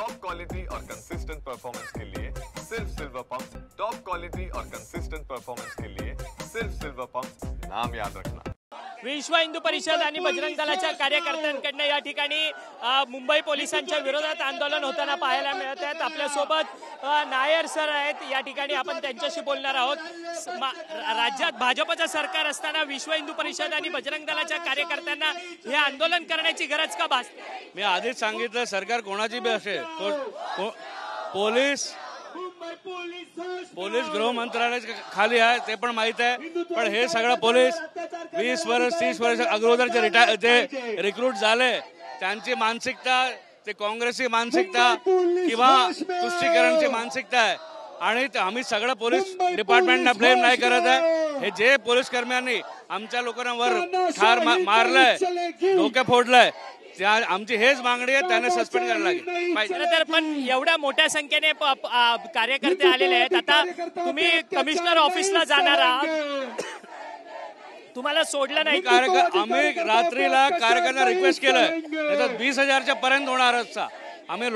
Top quality और consistent performance के लिए सिर्फ सिल्वर पंप। टॉप क्वालिटी और कंसिस्टेंट परफॉर्मेंस के लिए सिर्फ सिल्वर पंप, नाम याद रखना। विश्व हिंदू परिषद आणि बजरंग दलाच्या कार्यकर्त्यांकडून या ठिकाणी मुंबई पोलिसांच्या विरोधात आंदोलन होताना पाहायला मिळत आहेत। आपल्या सोबत नायर सर आहेत, या ठिकाणी आपण त्यांच्याशी बोलणार आहोत। राज्यात भाजपचं सरकार असताना विश्व हिंदू परिषद आणि बजरंग दलाच्या कार्यकर्त्यांना हे आंदोलन करण्याची गरज का भासते? मी आधीच सांगितलं, सरकार कोणाची बी असेल, पोलीस गृह मंत्रालय खाली आहे ते पण माहित आहे, पण हे सगळं पोलीस 20 वर्ष 30 वर्ष अगोदरचे ते रिक्रूट झाले, त्यांची मानसिकता ते काँग्रेसची मानसिकता किंवा तुष्टीकरणची मानसिकता आहे। आणि आम्ही सगळं पोलीस डिपार्टमेंटला ब्लेम नाही करत आहे। हे जे पोलीस कर्मचाऱ्यांनी आमच्या लोकांना वर ठार मारलंय, डोके फोडलंय, आमची हेच मागणी आहे, त्याने सस्पेंड करायला लागेल। तर पण एवढ्या मोठ्या संख्येने कार्यकर्ते आलेले आहेत, आता तुम्ही कमिशनर ऑफिसला जाणार आहात, तुम्हाला सोडलं नाही? आम्ही रात्रीला कार्यकर्त्यांना रिक्वेस्ट केलं, 20,000च्या पर्यंत होणार असता आम्ही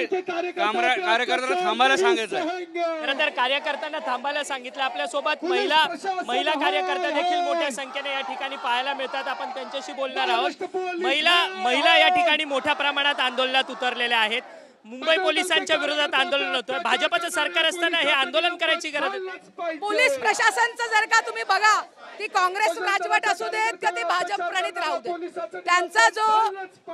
कार्यकर्त्यांना थांबायला सांगितलं। खरं तर कार्यकर्त्यांना थांबायला सांगितलं। आपल्यासोबत महिला कार्यकर्ते देखील मोठ्या संख्येने या ठिकाणी पाहायला मिळतात, आपण त्यांच्याशी बोलणार आहोत। महिला या ठिकाणी मोठ्या प्रमाणात आंदोलनात उतरलेल्या आहेत। मुंबई पोलिसांच्या विरोधात आंदोलन होतं, भाजपचं सरकार असताना हे आंदोलन करायची गरज आहे। पोलीस प्रशासनचं जर का तुम्ही बघा, ती काँग्रेस राजवट असू देत का ती भाजप प्रणित राहू दे, त्यांचा जो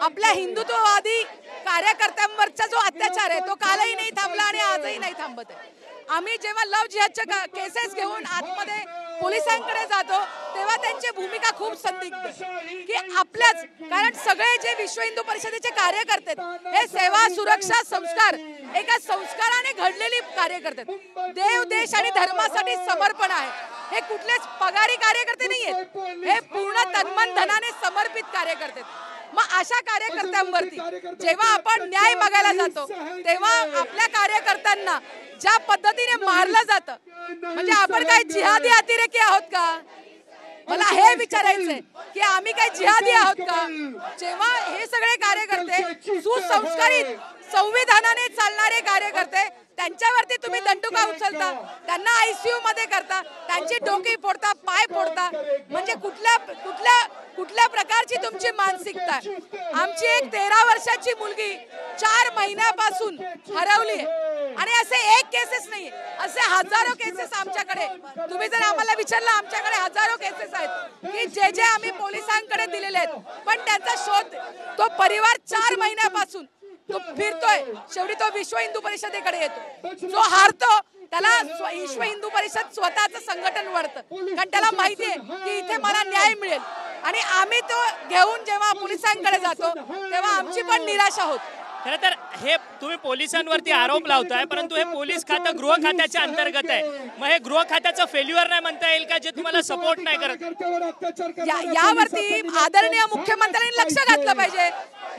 आपल्या हिंदुत्ववादी कार्यकर्त्यांवरचा जो अत्याचार आहे तो कालही नाही थांबला आणि आजही नाही थांबत आहे। आम्ही जेव्हा लव्ह जिहादच्या केसेस घेऊन आतमध्ये पोलिसांकडे जातो तेव्हा त्यांची भूमिका खूप संदिग्ध की आपल्याच, कारण सगळे जे विश्व हिंदू परिषदेचे कार्यकर्ते हे सेवा सुरक्षा संस्कार एका संस्काराने घडलेली कार्यकर्ते, देव देश आणि धर्मासाठी समर्पण आहे। हे कुठलेच पगारी कार्यकर्ते नाहीयेत, हे पूर्ण तन्मन धनाने समर्पित कार्यकर्ते। मग अशा कार्यकर्त्यांवरती जेव्हा आपण न्याय मागायला जातो तेव्हा आपल्या कार्यकर्त्यांना ज्या पद्धतीने मारलं जातं, म्हणजे आपण काय जिहादी अतिरेकी आहोत का? मला हे विचारायचंय की आम्ही काय जिहादी आहोत का? जेव्हा हे सगळे कार्यकर्ते सुसंस्कारित संविधानाने चालणारे कार्यकर्ते, त्यांच्यावरती तुम्ही दंडुका उचलता, त्यांना ICU मध्ये करता, त्यांची डोकी फोडता, पाय फोडता, म्हणजे कुठल्या प्रकारची तुमची मानसिकता? आमची एक 13 वर्षाची मुलगी 4 महिन्यापासून हरवली आहे आणि असे एक केसेस नाही, असे हजारो केसेस आमच्याकडे। तुम्ही जर आम्हाला विचारलं, आमच्याकडे हजारो केसेस आहेत की जे आम्ही पोलिसांकडे दिलेले आहेत, पण त्यांचा शोध तो परिवार 4 महिन्यापासून तो फिरतोय, शेवटी तो विश्व हिंदू परिषदेकडे येतो। जो हारतो त्याला विश्व हिंदू परिषद स्वतःचं संघटन वाढतं, कारण त्याला माहिती आहे की इथे मला न्याय मिळेल। आणि आम्ही तो घेऊन जेव्हा पोलिसांकडे जातो तेव्हा आमची पण निराशा होते। खरं तर हे तुम्ही पोलिसांवरती आरोप लावताय, परंतु हे पोलीस खातं गृह खात्याच्या अंतर्गत आहे, मग हे गृह खात्याचं फेल्युअर नाही म्हणता येईल का, जे तुम्हाला सपोर्ट नाही करत? यावरती आदरणीय मुख्यमंत्र्यांनी लक्ष घातलं पाहिजे।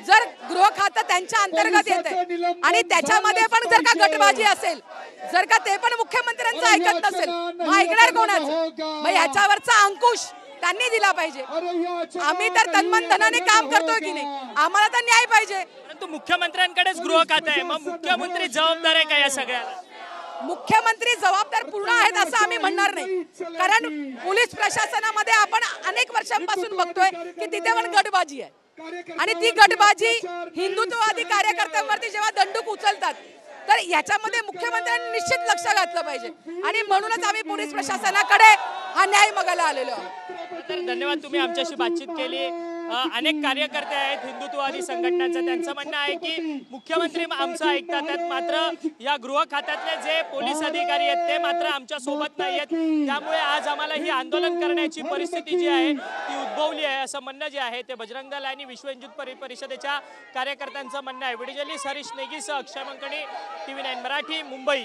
जर गृह खातं त्यांच्या अंतर्गत येते आणि त्याच्यामध्ये पण जर का गटबाजी असेल, जर का ते पण मुख्यमंत्र्यांचं ऐकत नसेल, मग ऐकणार कोणाचं? मग ह्याच्यावरचा अंकुश त्यांनी दिला पाहिजे। आम्ही तर तन्मन धनाने काम करतोय की नाही, आम्हाला तर न्याय पाहिजे। परंतु मुख्यमंत्र्यांकडेच गृह खातं आहे, मग मुख्यमंत्री जबाबदार आहे का या सगळ्याला? मुख्यमंत्री जबाबदार पूर्ण आहेत असं आम्ही म्हणणार नाही, कारण पोलीस प्रशासनामध्ये आपण अनेक वर्षांपासून बघतोय की तिथे पण गटबाजी आहे आणि ती गटबाजी हिंदुत्ववादी कार्यकर्त्यांवरती जेव्हा दंडूक उचलतात तर याच्यामध्ये मुख्यमंत्र्यांनी निश्चित लक्ष घातलं पाहिजे आणि म्हणूनच आम्ही पोलीस प्रशासनाकडे हा न्याय मागायला आलेलो आहोत। तर धन्यवाद, तुम्ही आमच्याशी बातचीत केली। अनेक कार्यकर्ते आहेत हिंदुत्ववादी संघटनांचं, त्यांचं म्हणणं आहे की मुख्यमंत्री आमचं ऐकतात, मात्र या गृह खात्यातले जे पोलीस अधिकारी आहेत ते मात्र आमच्या सोबत नाही आहेत, त्यामुळे आज आम्हाला ही आंदोलन करण्याची परिस्थिती जी आहे ती उद्भवली आहे, असं म्हणणं जे आहे ते बजरंग दल आणि विश्व हिंदू परिषदेच्या कार्यकर्त्यांचं म्हणणं आहे। व्हिडिओ जर्नलिस्ट हरीश नेगीसह अक्षय मंकणी, TV9 मराठी, मुंबई।